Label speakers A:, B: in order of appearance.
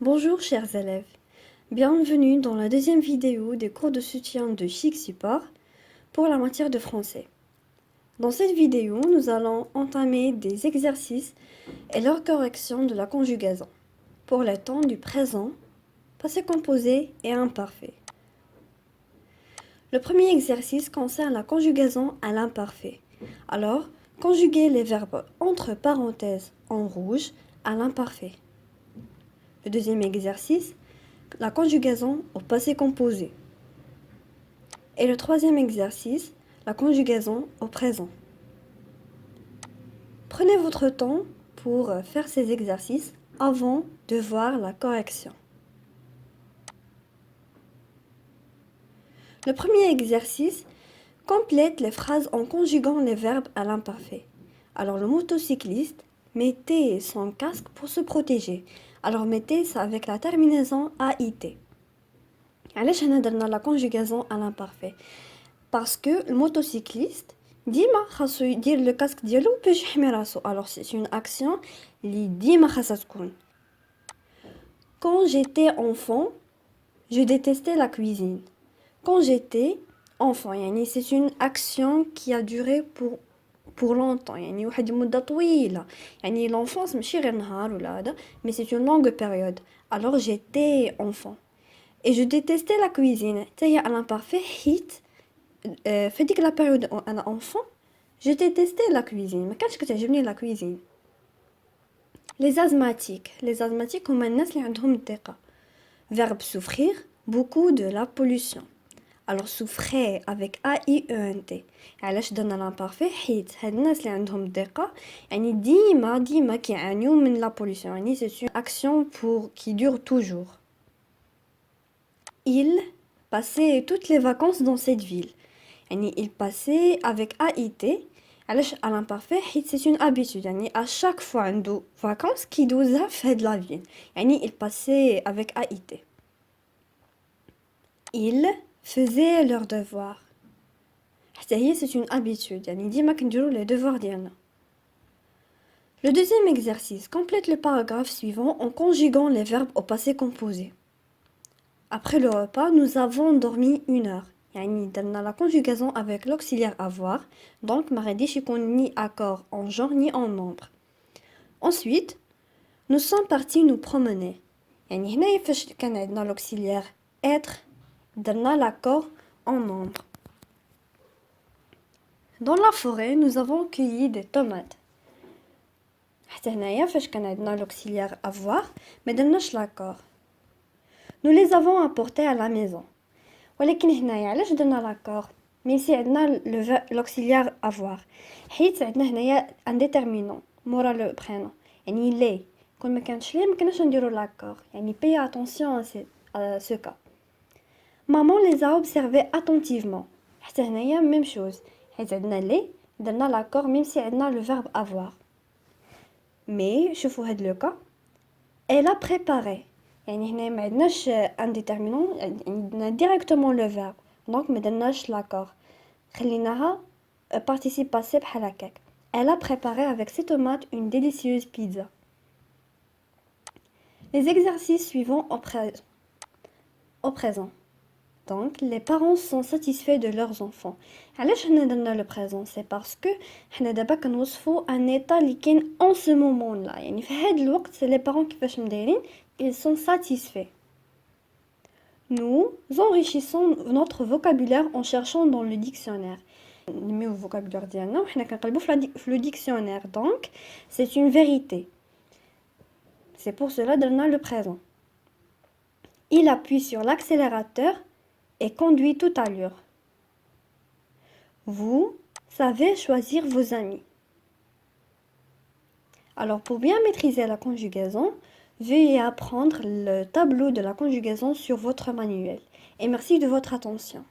A: Bonjour chers élèves, bienvenue dans la deuxième vidéo des cours de soutien de Chic Support pour la matière de français. Dans cette vidéo, nous allons entamer des exercices et leur correction de la conjugaison pour les temps du présent, passé composé et imparfait. Le premier exercice concerne la conjugaison à l'imparfait. Alors, conjuguez les verbes entre parenthèses en rouge à l'imparfait. Le deuxième exercice, la conjugaison au passé composé. Et le troisième exercice, la conjugaison au présent. Prenez votre temps pour faire ces exercices avant de voir la correction. Le premier exercice complète les phrases en conjuguant les verbes à l'imparfait. Alors le motocycliste mettait son casque pour se protéger. Alors mettez ça avec la terminaison AIT. علاش هنا درنا la conjugaison à l'imparfait parce que le motocycliste ديما خاصو يدير le casque ديالو باش يحمي راسو. Alors c'est une action اللي ديما خاصها تكون. Quand j'étais enfant, je détestais la cuisine. Quand j'étais enfant, يعني c'est une action qui a duré pour longtemps, يعني واحد المدة طويلة. يعني l'enfance ماشي غير نهار ولا هذا, mais c'est une longue période. Alors j'étais enfant. Et je détestais la cuisine. C'est à l'imparfait, hit. Fait que la période où on a enfant, je détestais la cuisine. Mais qu'est-ce que tu as la cuisine? Les asthmatiques. Les asthmatiques, comme un qui ont une verbe souffrir, beaucoup de la pollution. Alors souffrir avec A-I-E-N-T. علاش درنا l'imparfait حيت هاد الناس اللي عندهم الضيقة يعني ديما كيعانيو من la pollution. يعني c'est une action qui dure toujours. Il passait toutes les vacances dans cette ville. يعني il passait avec AIT. علاش à l'imparfait حيت c'est une habitude. يعني à chaque fois عنده vacances كيدوزها في هاد la ville. يعني il passait avec AIT. Ils faisaient leurs devoirs. حتى هي c'est une habitude. يعني ديما كنديرو les devoirs ديالنا. Le deuxième exercice complète le paragraphe suivant en conjuguant les verbes au passé composé. Après le repas, nous avons dormi 1 heure. يعني درنا la conjugaison avec l'auxiliaire avoir. Donc ما غاديش يكون ni accord en genre ni en nombre. Ensuite, nous sommes partis nous promener. يعني هنايا فاش كان عندنا l'auxiliaire être درنا l'accord en nombre. Dans la forêt, nous avons cueilli des tomates. حتى هنايا فاش كان عندنا l'auxiliaire avoir ما درناش l'accord. Nous les avons apportés à la maison. ولكن هنايا علاش درنا l'accord même si عندنا l'auxiliaire avoir حيت عندنا هنايا un déterminant مورا le prénom يعني les كون ما كانش ليه ما كناش نديرو l'accord يعني payez attention à ce cas. Maman les a observés attentivement. حتى هنايا même chose حيت عندنا les درنا l'accord même si عندنا le verbe avoir. Mais شوفوا هاد le cas elle a préparé. يعني هنا ما عندناش ان ديتيرمينون يعني عندنا directement le verbe donc ما درناش l'accord خليناها participe passé بحال هكاك. Elle a préparé avec ses tomates une délicieuse pizza. Les exercices suivants au présent. Donc les parents sont satisfaits de leurs enfants. علاش هنا درنا le présent c'est parce que حنا دابا كنوصفوا un état اللي كاين en ce moment là يعني في هذا الوقت les parents كيفاش مدايرين ils sont satisfaits. Nous enrichissons notre vocabulaire en cherchant dans le dictionnaire. نميو vocabulaire ديالنا وحنا كنقلبوا في le dictionnaire. Donc c'est une vérité. C'est pour cela درنا le présent. Il appuie sur l'accélérateur et conduit toute allure. Vous savez choisir vos amis. Alors pour bien maîtriser la conjugaison, veuillez apprendre le tableau de la conjugaison sur votre manuel. Et merci de votre attention.